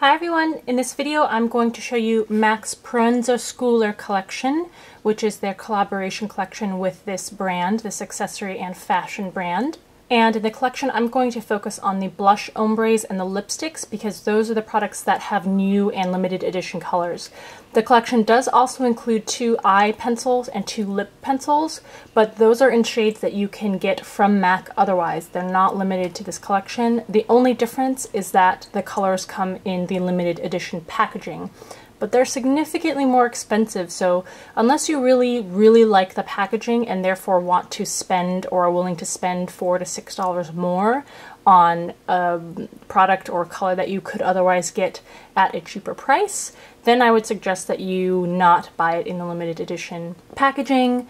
Hi everyone, in this video I'm going to show you MAC's Proenza Schouler collection, which is their collaboration collection with this brand, this accessory and fashion brand. And in the collection I'm going to focus on the blush ombres and the lipsticks because those are the products that have new and limited edition colors. The collection does also include 2 eye pencils and 2 lip pencils, but those are in shades that you can get from MAC otherwise. They're not limited to this collection. The only difference is that the colors come in the limited edition packaging. But they're significantly more expensive, so unless you really like the packaging and therefore want to spend or are willing to spend $4 to $6 more on a product or color that you could otherwise get at a cheaper price, then I would suggest that you not buy it in the limited edition packaging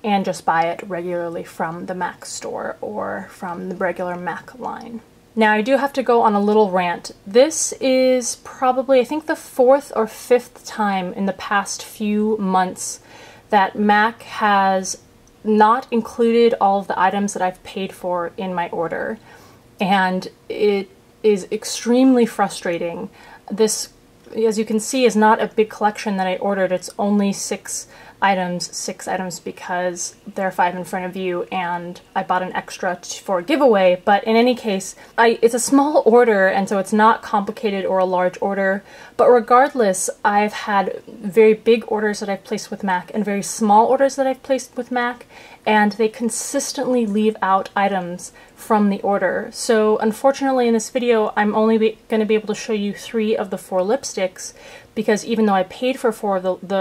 and just buy it regularly from the MAC store or from the regular MAC line. Now I do have to go on a little rant. This is probably, I think, the 4th or 5th time in the past few months that MAC has not included all of the items that I've paid for in my order. And it is extremely frustrating. This, as you can see, is not a big collection that I ordered. It's only 6 items because there are 5 in front of you and I bought an extra for a giveaway, but in any case, it's a small order and so it's not complicated or a large order, but regardless, I've had very big orders that I've placed with MAC and very small orders that I've placed with MAC, and they consistently leave out items from the order. So unfortunately in this video, I'm only going to be able to show you 3 of the 4 lipsticks because even though I paid for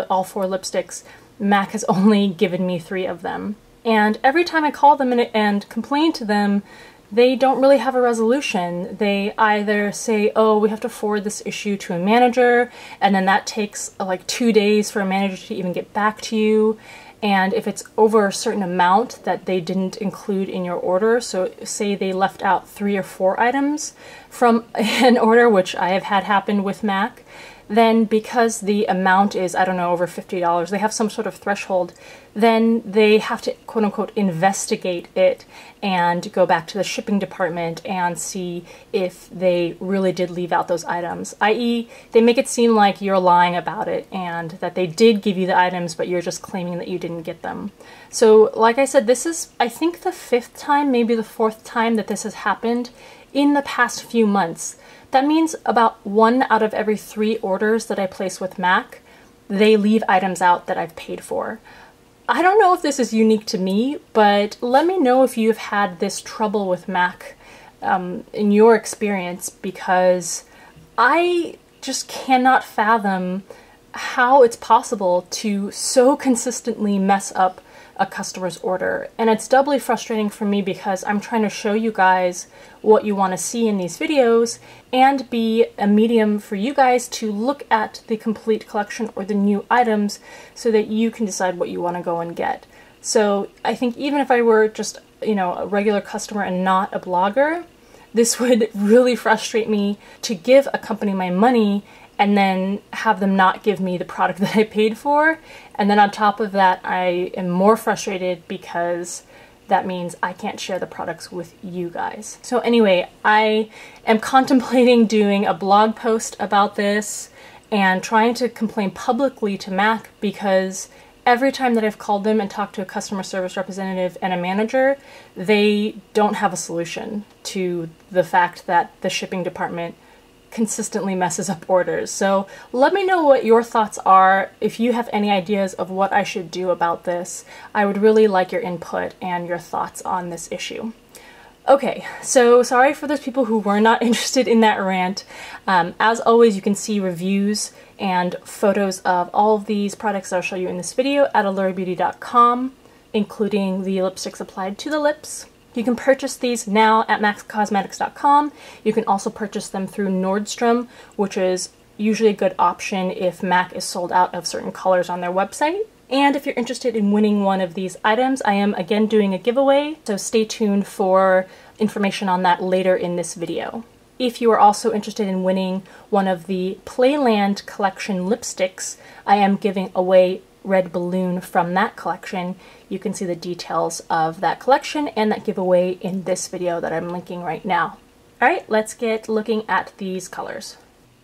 all 4 lipsticks, MAC has only given me 3 of them. And every time I call them and complain to them, they don't really have a resolution. They either say, oh, we have to forward this issue to a manager, and then that takes like 2 days for a manager to even get back to you. And if it's over a certain amount that they didn't include in your order, so say they left out 3 or 4 items from an order, which I have had happen with MAC, then because the amount is, I don't know, over $50, they have some sort of threshold, then they have to quote-unquote investigate it and go back to the shipping department and see if they really did leave out those items, i.e. they make it seem like you're lying about it and that they did give you the items but you're just claiming that you didn't get them. So like I said, this is, I think, the 5th time, maybe the 4th time that this has happened in the past few months. That means about 1 out of every 3 orders that I place with MAC, they leave items out that I've paid for. I don't know if this is unique to me, but let me know if you've had this trouble with MAC in your experience, because I just cannot fathom how it's possible to so consistently mess up a customer's order. And it's doubly frustrating for me because I'm trying to show you guys what you want to see in these videos and be a medium for you guys to look at the complete collection or the new items so that you can decide what you want to go and get. So I think even if I were just, you know, a regular customer and not a blogger, this would really frustrate me to give a company my money and then have them not give me the product that I paid for. And then on top of that, I am more frustrated because that means I can't share the products with you guys. So anyway, I am contemplating doing a blog post about this and trying to complain publicly to MAC because every time that I've called them and talked to a customer service representative and a manager, they don't have a solution to the fact that the shipping department consistently messes up orders. So let me know what your thoughts are. If you have any ideas of what I should do about this, I would really like your input and your thoughts on this issue. Okay, so sorry for those people who were not interested in that rant. As always, you can see reviews and photos of all of these products that I'll show you in this video at allurabeauty.com, including the lipsticks applied to the lips. You can purchase these now at maxcosmetics.com. You can also purchase them through Nordstrom, which is usually a good option if MAC is sold out of certain colors on their website. And if you're interested in winning one of these items, I am again doing a giveaway, so stay tuned for information on that later in this video. If you are also interested in winning one of the Playland collection lipsticks, I am giving away Red Balloon from that collection. You can see the details of that collection and that giveaway in this video that I'm linking right now. Alright, let's get looking at these colors.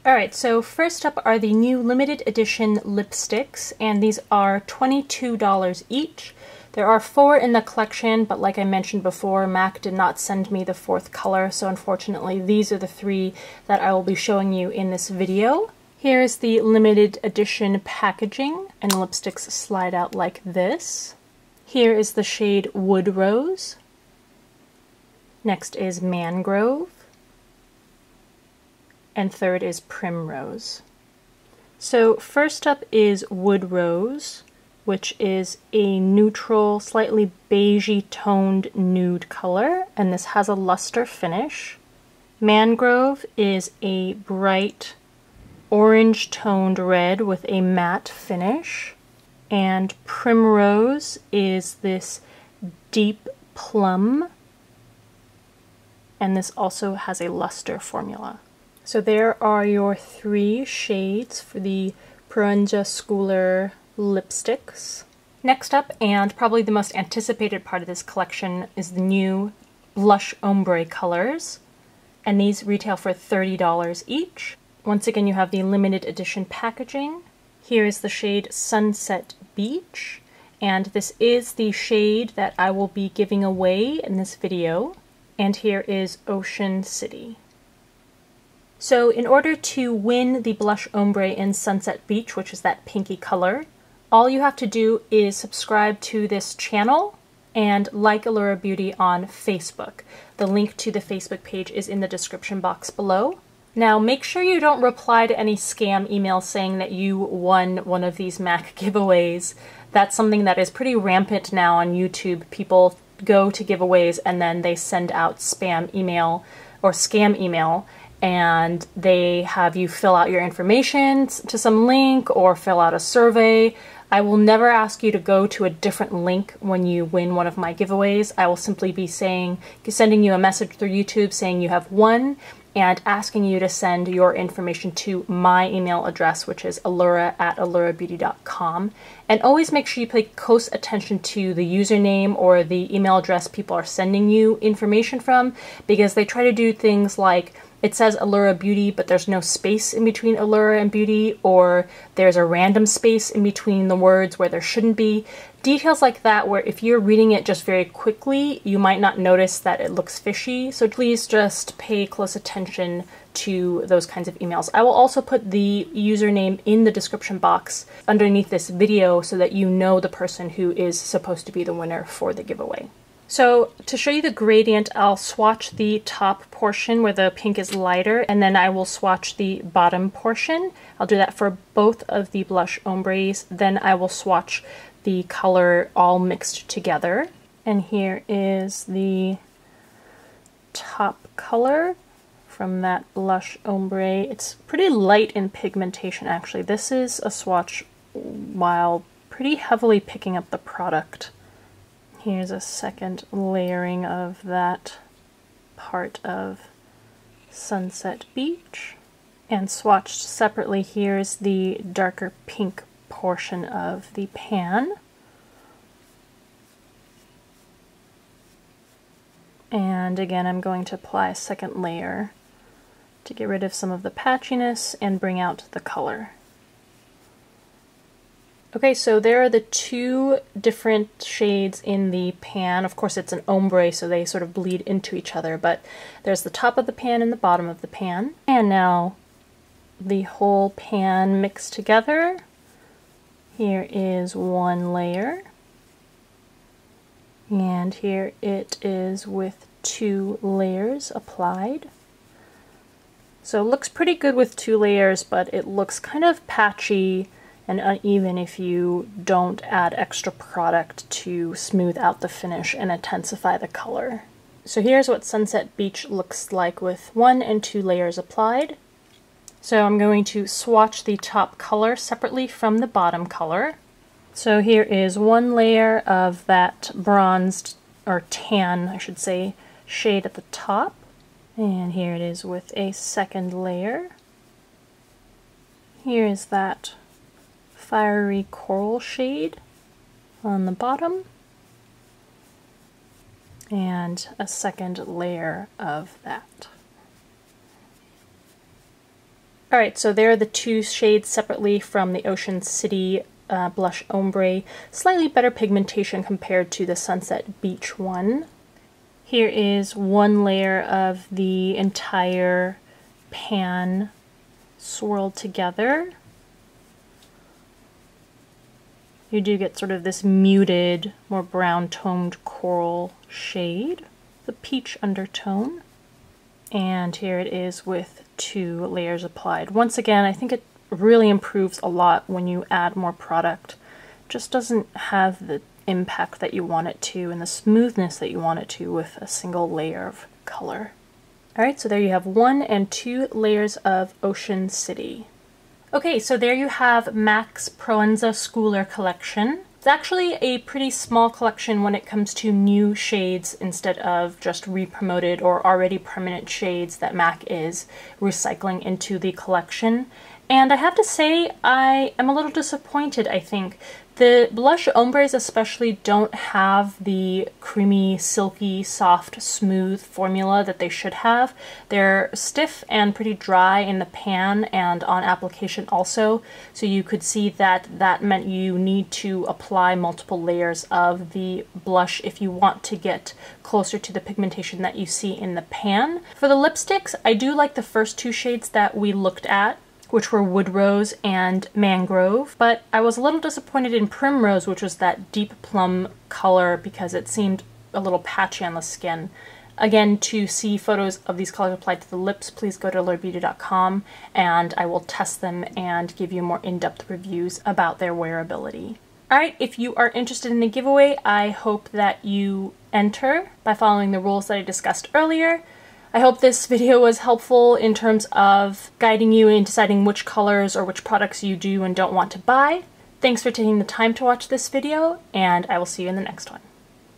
Alright, so first up are the new limited edition lipsticks, and these are $22 each. There are 4 in the collection, but like I mentioned before, MAC did not send me the 4th color, so unfortunately these are the 3 that I will be showing you in this video. Here's the limited edition packaging, and the lipsticks slide out like this. Here is the shade Wood Rose. Next is Mangrove. And third is Primrose. So first up is Wood Rose, which is a neutral, slightly beigey toned nude color, and this has a luster finish. Mangrove is a bright orange toned red with a matte finish. And Primrose is this deep plum, and this also has a luster formula. So there are your 3 shades for the Proenza Schouler lipsticks. Next up, and probably the most anticipated part of this collection, is the new blush ombre colors, and these retail for $30 each. Once again, you have the limited edition packaging. Here is the shade Sunset Beach, and this is the shade that I will be giving away in this video. And here is Ocean City. So in order to win the blush ombre in Sunset Beach, which is that pinky color, all you have to do is subscribe to this channel and like Allura Beauty on Facebook. The link to the Facebook page is in the description box below. Now make sure you don't reply to any scam emails saying that you won one of these MAC giveaways. That's something that is pretty rampant now on YouTube. People go to giveaways and then they send out spam email or scam email, and they have you fill out your information to some link or fill out a survey. I will never ask you to go to a different link when you win one of my giveaways. I will simply be sending you a message through YouTube saying you have won and asking you to send your information to my email address, which is allura@allurabeauty.com. And always make sure you pay close attention to the username or the email address people are sending you information from, because they try to do things like it says Allura Beauty, but there's no space in between Allura and Beauty, or there's a random space in between the words where there shouldn't be. Details like that, where if you're reading it just very quickly, you might not notice that it looks fishy. So please just pay close attention to those kinds of emails. I will also put the username in the description box underneath this video so that you know the person who is supposed to be the winner for the giveaway. So to show you the gradient, I'll swatch the top portion where the pink is lighter, and then I will swatch the bottom portion. I'll do that for both of the blush ombres. Then I will swatch the color all mixed together. And here is the top color from that blush ombre. It's pretty light in pigmentation, actually. This is a swatch while pretty heavily picking up the product. Here's a second layering of that part of Sunset Beach. And swatched separately, here's the darker pink portion of the pan. And again, I'm going to apply a second layer to get rid of some of the patchiness and bring out the color. Okay, so there are the 2 different shades in the pan. Of course, it's an ombre, so they sort of bleed into each other, but there's the top of the pan and the bottom of the pan. And now the whole pan mixed together. Here is 1 layer. And here it is with 2 layers applied. So it looks pretty good with 2 layers, but it looks kind of patchy and uneven if you don't add extra product to smooth out the finish and intensify the color. So here's what Sunset Beach looks like with 1 and 2 layers applied. So I'm going to swatch the top color separately from the bottom color. So here is 1 layer of that bronzed, or tan, I should say, shade at the top. And here it is with a second layer. Here is that fiery coral shade on the bottom, and a second layer of that. Alright, so there are the two shades separately from the Ocean City Blush Ombre. Slightly better pigmentation compared to the Sunset Beach one. Here is one layer of the entire pan swirled together. You do get sort of this muted, more brown-toned coral shade, the peach undertone. And here it is with 2 layers applied. Once again, I think it really improves a lot when you add more product. It just doesn't have the impact that you want it to and the smoothness that you want it to with a single layer of color. Alright, so there you have 1 and 2 layers of Ocean City. Okay, so there you have MAC's Proenza Schouler collection. It's actually a pretty small collection when it comes to new shades instead of just re-promoted or already permanent shades that MAC is recycling into the collection. And I have to say, I am a little disappointed, I think. The blush ombres especially don't have the creamy, silky, soft, smooth formula that they should have. They're stiff and pretty dry in the pan and on application also, so you could see that that meant you need to apply multiple layers of the blush if you want to get closer to the pigmentation that you see in the pan. For the lipsticks, I do like the first 2 shades that we looked at, which were Wood Rose and Mangrove, but I was a little disappointed in Primrose, which was that deep plum color, because it seemed a little patchy on the skin. Again, to see photos of these colors applied to the lips, please go to allurabeauty.com and I will test them and give you more in-depth reviews about their wearability. Alright, if you are interested in the giveaway, I hope that you enter by following the rules that I discussed earlier. I hope this video was helpful in terms of guiding you in deciding which colors or which products you do and don't want to buy. Thanks for taking the time to watch this video, and I will see you in the next one.